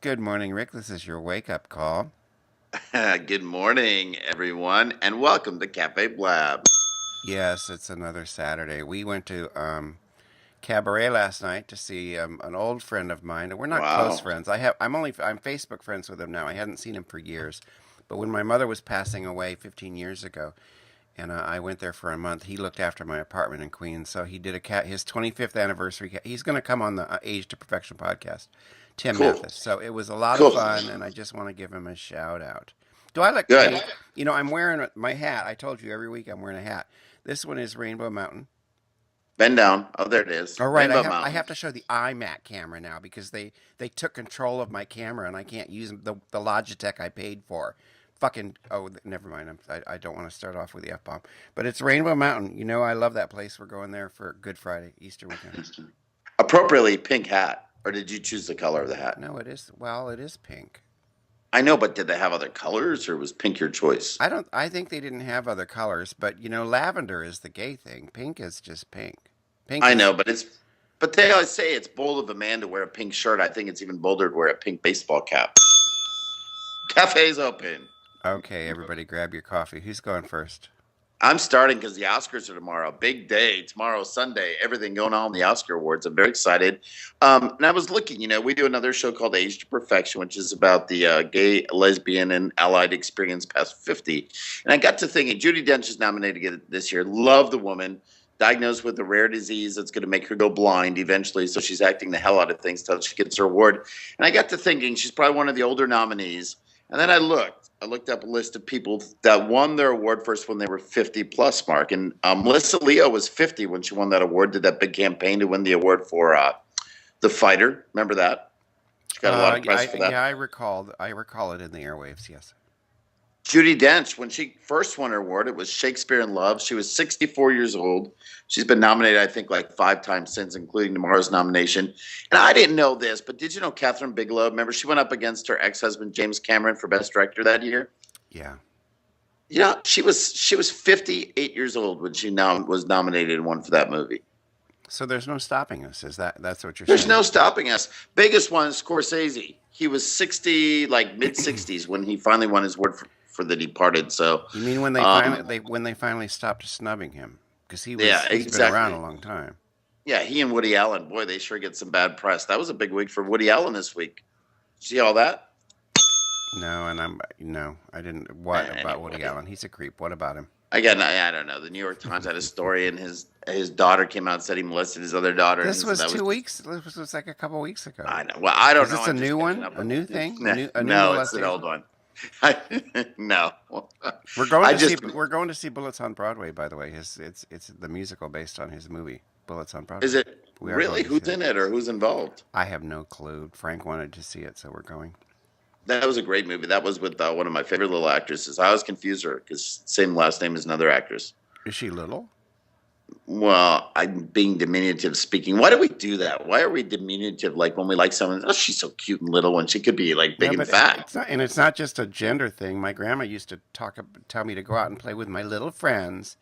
Good morning, Rick. This is your wake-up call. Good morning, everyone, and welcome to Cafe Blab. Yes, it's another Saturday. We went to Cabaret last night to see an old friend of mine. We're not close Wow. friends. I'm Facebook friends with him now. I hadn't seen him for years, but when my mother was passing away 15 years ago, and I went there for a month, he looked after my apartment in Queens. So he did his 25th anniversary. He's going to come on the Age to Perfection podcast. Tim Cool. Mathis. So it was a lot of Cool. fun, and I just want to give him a shout out. Do I look? Good. Hey, I'm wearing my hat. I told you every week I'm wearing a hat. This one is Rainbow Mountain. Bend down. Oh, there it is. All right, Rainbow I Mountain. have to show the iMac camera now because they took control of my camera and I can't use the Logitech I paid for. Fucking never mind. I don't want to start off with the F bomb, but it's Rainbow Mountain. I love that place. We're going there for Good Friday, Easter weekend. Appropriately pink hat. Or did you choose the color of the hat? No, it is. Well, it is pink. I know, but did they have other colors or was pink your choice? I don't. I think they didn't have other colors, but lavender is the gay thing. Pink is just pink. Pink I is. know, but they always say it's bold of a man to wear a pink shirt. I think it's even bolder to wear a pink baseball cap. Cafe's open. Okay, everybody, grab your coffee. Who's going first? I'm starting because the Oscars are tomorrow. Big day. Tomorrow, Sunday. Everything going on in the Oscar Awards. I'm very excited. And I was looking, we do another show called Age to Perfection, which is about the gay, lesbian, and allied experience past 50. And I got to thinking, Judi Dench is nominated this year. Love the woman. Diagnosed with a rare disease that's going to make her go blind eventually. So she's acting the hell out of things till she gets her award. And I got to thinking, she's probably one of the older nominees. And then I looked up a list of people that won their award first when they were 50 plus, Mark. And Melissa Leo was 50 when she won that award, did that big campaign to win the award for The Fighter. Remember that? She got a lot of press for that. Yeah, I recall. I recall it in the airwaves. Yes. Judi Dench, when she first won her award, it was Shakespeare in Love. She was 64 years old. She's been nominated, I think, like 5 times since, including tomorrow's nomination. And I didn't know this, but did you know Catherine Bigelow? Remember, she went up against her ex-husband James Cameron for Best Director that year. Yeah. She was 58 years old when she was nominated and won for that movie. So there's no stopping us. That's what you're There's saying? no stopping us. Biggest one is Scorsese. He was 60, like mid 60s, when he finally won his award for The Departed. So You mean when they finally stopped snubbing him because yeah, he's been around exactly. a long time. Yeah, he and Woody Allen, boy, they sure get some bad press. That was a big week for Woody Allen this week. See all that? No, I didn't. What about Woody Anyway, Allen? He's a creep. What about him? again, I don't know. The New York Times had a story, and his daughter came out and said he molested his other daughter. And This he said was that was 2 weeks. This was like a couple weeks ago. I know. Well, I don't Is know. this a I'm just new catching one? up A on new it. thing? A new No, it's an molestation? old one. No. We're going I to see. just We're going to see Bullets on Broadway. By the way, it's the musical based on his movie Bullets on is Broadway. it We are really going to see who's it. in it or who's involved? I have no clue. Frank wanted to see it, so we're going. That was a great movie. That was with one of my favorite little actresses. I always confuse her because same last name as another actress. Is she little? Well, I'm being diminutive speaking. Why do we do that? Why are we diminutive? Like when we like someone, oh, she's so cute and little, when she could be like Yeah, big and but fat. it's not just a gender thing. My grandma used to tell me to go out and play with my little friends,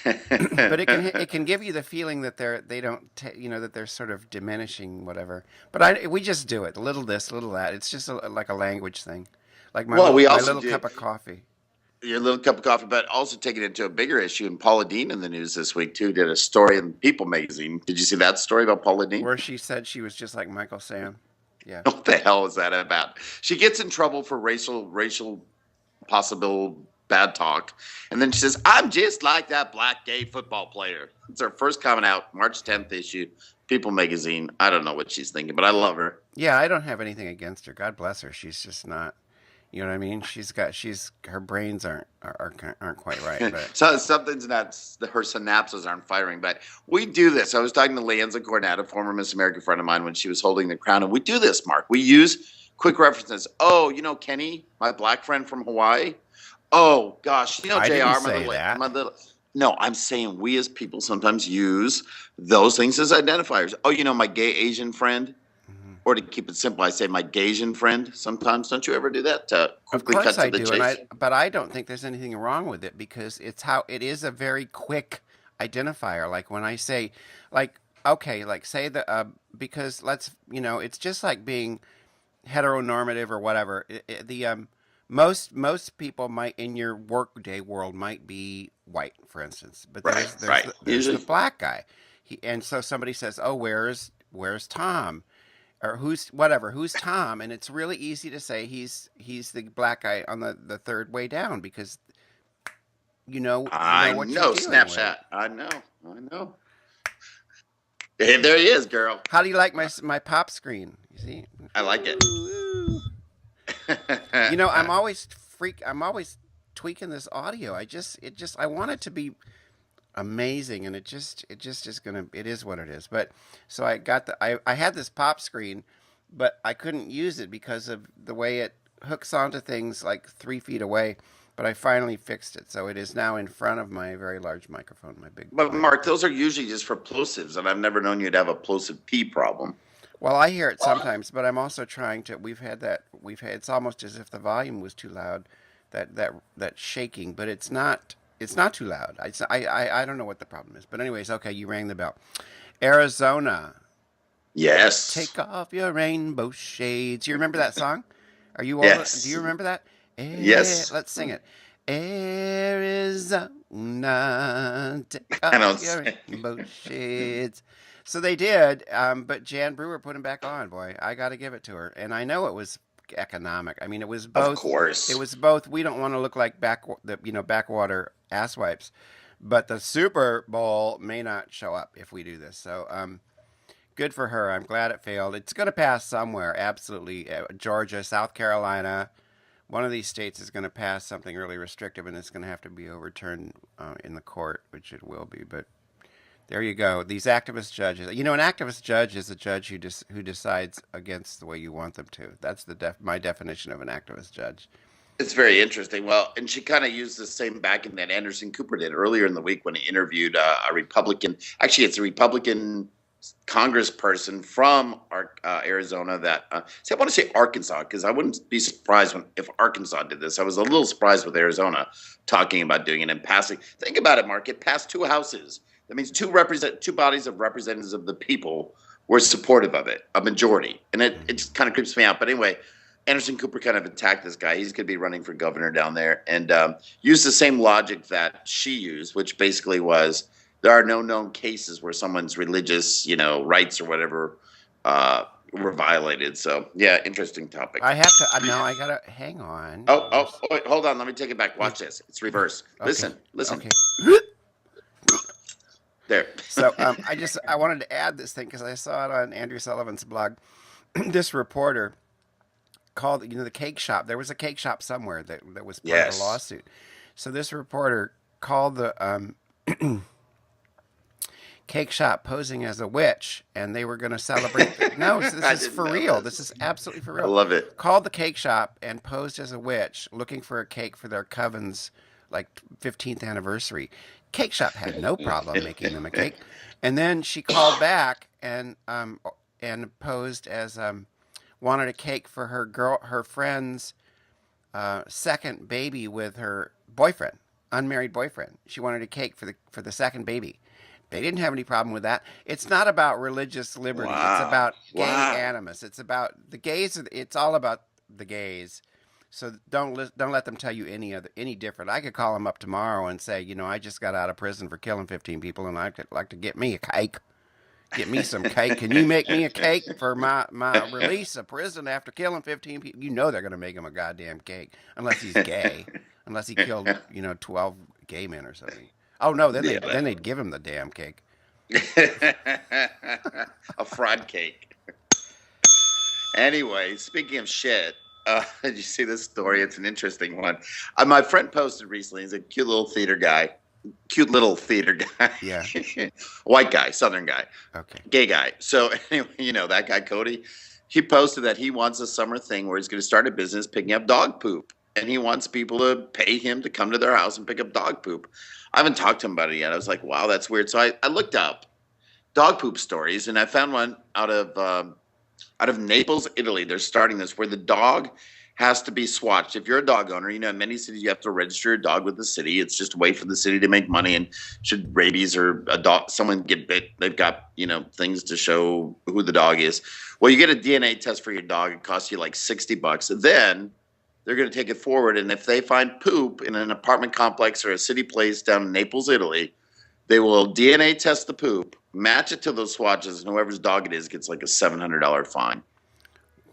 but it can give you the feeling that they don't that they're sort of diminishing whatever. But we just do it. Little this, little that. It's just like a language thing. Like Well, we my also little do cup of coffee. your little cup of coffee, but also taking it to a bigger issue. And Paula Deen in the news this week too did a story in People magazine. Did you see that story about Paula Deen? Where she said she was just like Michael Sam. Yeah. What the hell is that about? She gets in trouble for racial possible bad talk, and then she says, "I'm just like that black gay football player." It's her first coming out, March 10th issue, People magazine. I don't know what she's thinking, but I love her. Yeah, I don't have anything against her. God bless her. She's just not. You know what I mean? Her brains aren't quite right. But So something's not, her synapses aren't firing. But we do this. I was talking to Leanza Cornett, a former Miss America friend of mine, when she was holding the crown, and we do this, Mark. We use quick references. Oh, Kenny, my black friend from Hawaii. Oh gosh, I didn't Jr. say that. My little. No, I'm saying we as people sometimes use those things as identifiers. Oh, my gay Asian friend. Mhm. Or to keep it simple, I say my Gaysian friend. Sometimes, don't you ever do that to Of quickly course cut to I the do, chase? but I don't think there's anything wrong with it because it is a very quick identifier. Like when I say, like, okay, like say the because it's just like being heteronormative or whatever. Most people might in your workday world might be white, for instance, but Right, right. there's the Usually, black guy. And so somebody says, "Oh, where's Tom?" Or who's Tom? And it's really easy to say he's the black guy on the third way down because you I know what you're know. dealing with. Snapchat. I know. I know. Hey, there he is, girl. How do you like my pop screen? You see? I like it. Ooh. I'm always tweaking this audio. I want it to be amazing, and it just is gonna. It is what it is. But so I had this pop screen, but I couldn't use it because of the way it hooks onto things like 3 feet away. But I finally fixed it, so it is now in front of my very large microphone, my big But Mark, microphone. those are usually just for plosives, and I've never known you to have a plosive P problem. Well, I hear it sometimes, but I'm also trying to. We've had. It's almost as if the volume was too loud, that shaking. But it's not. It's not too loud. I don't know what the problem is. But anyways, okay, you rang the bell. Arizona, Yes. take off your rainbow shades. You remember that song? Are you old? Do you Yes. remember that? Yes. Let's sing it. Arizona, take I off don't your say. rainbow shades. So they did, but Jan Brewer put him back on. Boy, I got to give it to her, and I know it was economic. I mean, it was Of both. It course. was both. We don't want to look like backwater asswipes, but the Super Bowl may not show up if we do this. So, good for her. I'm glad it failed. It's going to pass somewhere. Absolutely, Georgia, South Carolina. One of these states is going to pass something really restrictive, and it's going to have to be overturned in the court, which it will be. But there you go. These activist judges. An activist judge is a judge who decides against the way you want them to. That's my definition of an activist judge. It's very interesting. Well, and she kind of used the same backing that Anderson Cooper did earlier in the week when he interviewed a Republican. Actually, it's a Republican congressperson from Arizona that see, I want to say Arkansas because I wouldn't be surprised if Arkansas did this. I was a little surprised with Arizona talking about doing it and passing. Think about it, Mark. It passed two houses. That means two bodies of representatives of the people were supportive of it, a majority, and it just kind of creeps me out. But anyway, Anderson Cooper kind of attacked this guy. He's going to be running for governor down there, and used the same logic that she used, which basically was there are no known cases where someone's religious, rights or whatever were violated. So, yeah, interesting topic. I have to. No, I gotta hang on. Oh, wait, hold on. Let me take it back. Watch this. It's reverse. Okay. Listen. Okay. There. So I wanted to add this thing because I saw it on Andrew Sullivan's blog. This reporter called the cake shop. There was a cake shop somewhere that was part of the Yes. lawsuit. So this reporter called the cake shop posing as a witch, and they were going to celebrate. No, so I this is didn't for know real. this. This is absolutely for I real. love it. Called the cake shop and posed as a witch, looking for a cake for their covens, like 15th anniversary. Cake shop had no problem making them a cake, and then she called back and posed as wanted a cake for her friend's second baby with her boyfriend, unmarried boyfriend. She wanted a cake for the second baby. They didn't have any problem with that. It's not about religious liberty. It's Wow. about gay Wow. animus. It's about the gays. It's all about the gays. So don't let them tell you any different. I could call them up tomorrow and say, I just got out of prison for killing 15 people, and I'd like to get me a cake. Get me some cake. Can you make me a cake for my release of prison after killing 15 people? They're going to make him a goddamn cake, unless he's gay, unless he killed 12 gay men or something. Oh no, Yeah. they'd give him the damn cake. A fraud cake. Anyway, speaking of shit, did you see this story? It's an interesting one. My friend posted recently. He's a cute little theater guy. Yeah. White guy, Southern guy, Okay. gay guy. So anyway, that guy Cody, he posted that he wants a summer thing where he's going to start a business picking up dog poop, and he wants people to pay him to come to their house and pick up dog poop. I haven't talked to him about it yet. I was like, wow, that's weird. So I looked up dog poop stories, and I found one out of Naples, Italy. They're starting this where the dog has to be swatched. If you're a dog owner, in many cities you have to register your dog with the city. It's just a way for the city to make money. And should rabies or a dog, someone get bit, they've got, things to show who the dog is. Well, you get a DNA test for your dog. It costs you like $60. Then they're going to take it forward. And if they find poop in an apartment complex or a city place down in Naples, Italy, they will DNA test the poop, match it to those swatches, and whoever's dog it is gets like a $700 fine.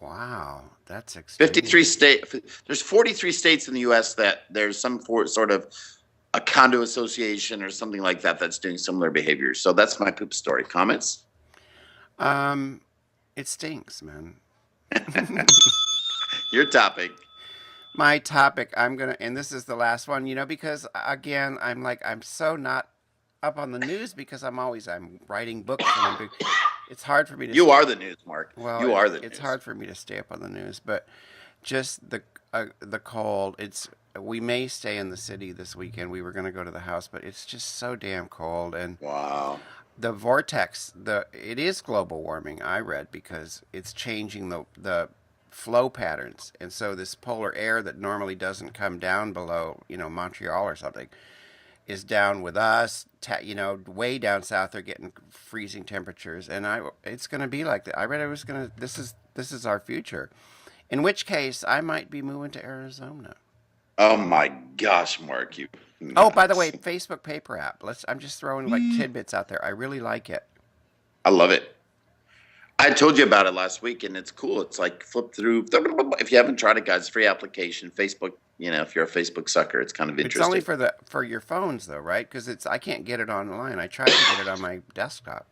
Wow, that's extreme. 53 states. There's 43 states in the U.S. that there's some sort of a condo association or something like that that's doing similar behaviors. So that's my poop story. Comments? It stinks, man. Your topic. My topic, and this is the last one, because again, I'm so not up on the news because I'm writing books and it's hard for me to. You are the news, Mark. Well, you are the news. It's hard for me to stay up on the news, but just the cold. We may stay in the city this weekend. We were going to go to the house, but it's just so damn cold. And wow, the vortex. It is global warming. I read because it's changing the flow patterns, and so this polar air that normally doesn't come down below, Montreal or something, is down with us. Way down south, they're getting freezing temperatures, and it's going to be like that. I read it was going to. This is our future. In which case, I might be moving to Arizona. Oh my gosh, Mark! You. Oh, by the way, Facebook paper app. I'm just throwing like tidbits out there. I really like it. I love it. I told you about it last week, and it's cool. It's like flip through. If you haven't tried it, guys, free application. Facebook. If you're a Facebook sucker, it's kind of interesting. It's only for your phones, though, right? Because I can't get it online. I tried to get it on my desktop.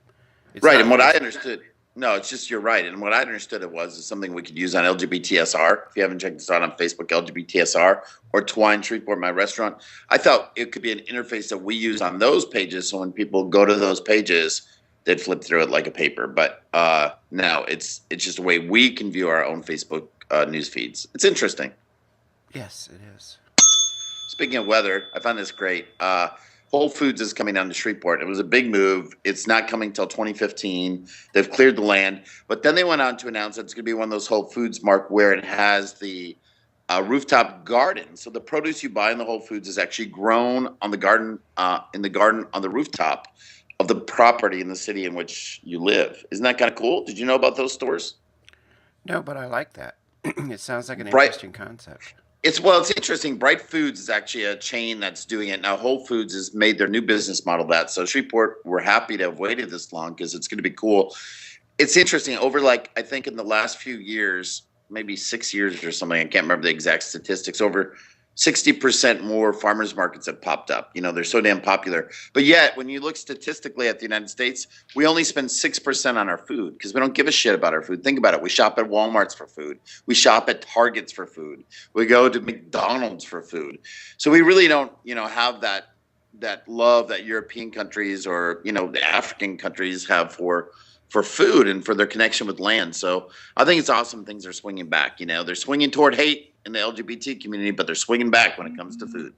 Right, and what I understood. No, it's just you're right. And what I understood is something we could use on LGBTSR. If you haven't checked this out on Facebook, LGBTSR or Twine Shreveport, my restaurant. I thought it could be an interface that we use on those pages. So when people go to those pages, they'd flip through it like a paper. But no, it's just a way we can view our own Facebook news feeds. It's interesting. Yes, it is. Speaking of weather, I found this great. Whole Foods is coming down to Shreveport. It was a big move. It's not coming till 2015. They've cleared the land. But then they went on to announce that it's going to be one of those Whole Foods, Mark, where it has the rooftop garden. So the produce you buy in the Whole Foods is actually grown on the garden, on the rooftop of the property in the city in which you live. Isn't that kind of cool? Did you know about those stores? No, but I like that. It sounds like an interesting concept. It's interesting. Bright Foods is actually a chain that's doing it now. Whole Foods has made their new business model that. So Shreveport, we're happy to have waited this long because it's going to be cool. It's interesting. Over I think in the last few years, maybe 6 years or something, I can't remember the exact statistics, over 60% more farmers markets have popped up. They're so damn popular. But yet, when you look statistically at the United States, we only spend 6% on our food because we don't give a shit about our food. Think about it. We shop at Walmart's for food. We shop at Target's for food. We go to McDonald's for food. So we really don't, have that love that European countries or, the African countries have for food and for their connection with land. So I think it's awesome things are swinging back. They're swinging toward hate in the LGBT community, but they're swinging back when it comes to food.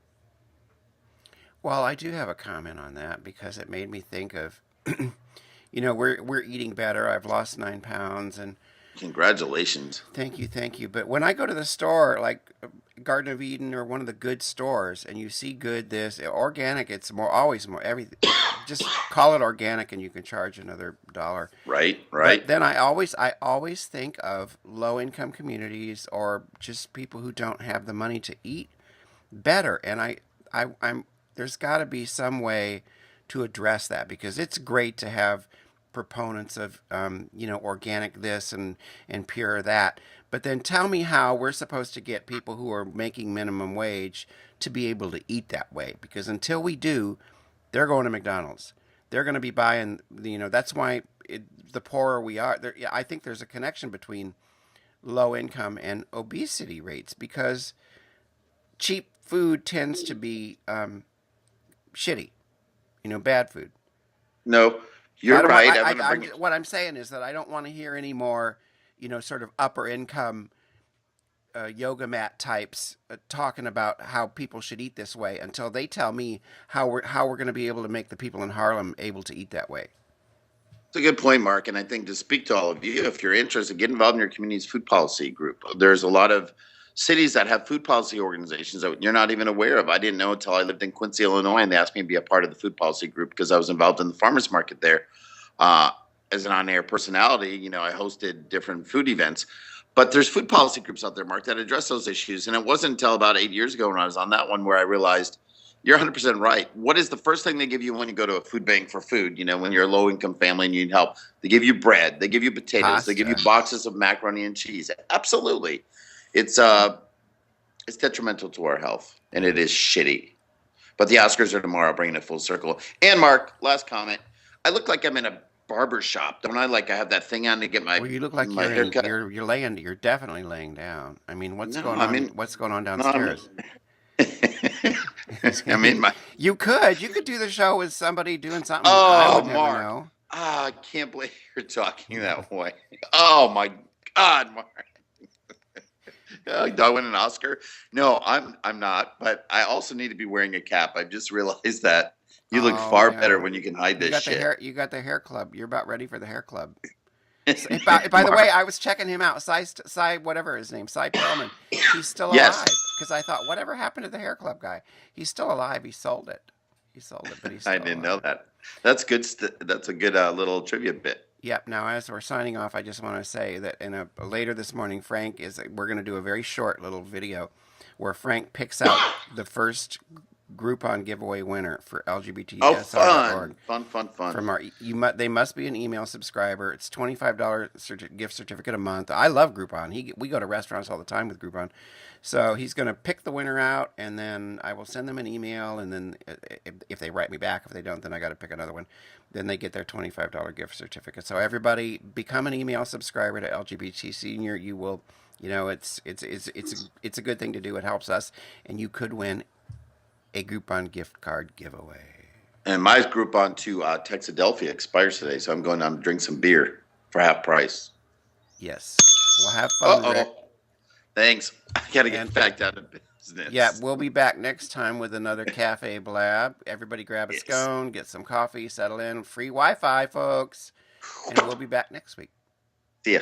Well, I do have a comment on that because it made me think of, we're eating better. I've lost 9 pounds, and congratulations. Thank you. But when I go to the store, like Garden of Eden or one of the good stores, and you see good organic, it's always more everything. Just call it organic, and you can charge another $1. Right. But then I always think of low income communities or just people who don't have the money to eat better, and I'm there's got to be some way to address that because it's great to have proponents of organic this and pure that, but then tell me how we're supposed to get people who are making minimum wage to be able to eat that way, because until we do, they're going to McDonald's. They're going to be buying, that's why the poorer we are. I think there's a connection between low income and obesity rates because cheap food tends to be shitty, bad food. No, you're right. What I'm saying is that I don't want to hear any more, sort of upper income yoga mat types talking about how people should eat this way until they tell me how we're going to be able to make the people in Harlem able to eat that way. It's a good point, Mark. And I think to speak to all of you, if you're interested, get involved in your community's food policy group. There's a lot of cities that have food policy organizations that you're not even aware of. I didn't know until I lived in Quincy, Illinois, and they asked me to be a part of the food policy group because I was involved in the farmers market there. As an on-air personality, I hosted different food events. But there's food policy groups out there, Mark, that address those issues. And it wasn't until about 8 years ago when I was on that one where I realized you're 100% right. What is the first thing they give you when you go to a food bank for food? When you're a low-income family and you need help, they give you bread, they give you potatoes, Pasta. they give you boxes of macaroni and cheese. Absolutely, it's detrimental to our health, and it is shitty. But the Oscars are tomorrow, bringing it full circle. And Mark, last comment: I look like I'm in a barber shop, don't I? Like I have that thing on to get my Well, you look like my haircut. you're definitely laying down. I mean, what's No, going I on? mean, What's going on no, downstairs? I mean, You could do the show with somebody doing something I oh, would never Mark. know. I can't believe you're talking that way. Oh my God, Mark. Do I win an Oscar? No, I'm not. But I also need to be wearing a cap. I've just realized that you look Oh, far yeah. better when you can hide You this got shit. you got the hair club. You're about ready for the hair club. By the way, I was checking him out. Cy, whatever his name, Cy Perlman. He's still Yes, alive. Because I thought, whatever happened to the hair club guy? He's still alive. He sold it. But he's I still didn't know alive. that. That's good. That's a good little trivia bit. Yep. Now, as we're signing off, I just want to say that later this morning, we're going to do a very short little video where Frank picks out the first Groupon giveaway winner for Oh, LGBTSR.org. fun. From they must be an email subscriber. It's $25 gift certificate a month. I love Groupon. We go to restaurants all the time with Groupon, so he's going to pick the winner out, and then I will send them an email, and then if they write me back, if they don't, then I got to pick another one. Then they get their $25 gift certificate. So everybody, become an email subscriber to LGBT Senior. You will, it's a good thing to do. It helps us, and you could win a Groupon gift card giveaway. And my Groupon to Texadelphia expires today, so I'm going down to drink some beer for half price. Yes. Well, have fun, Rick. Thanks. I got to get back down to business. Yeah, we'll be back next time with another Cafe Blab. Everybody grab a scone, get some coffee, settle in. Free Wi-Fi, folks. And we'll be back next week. See ya.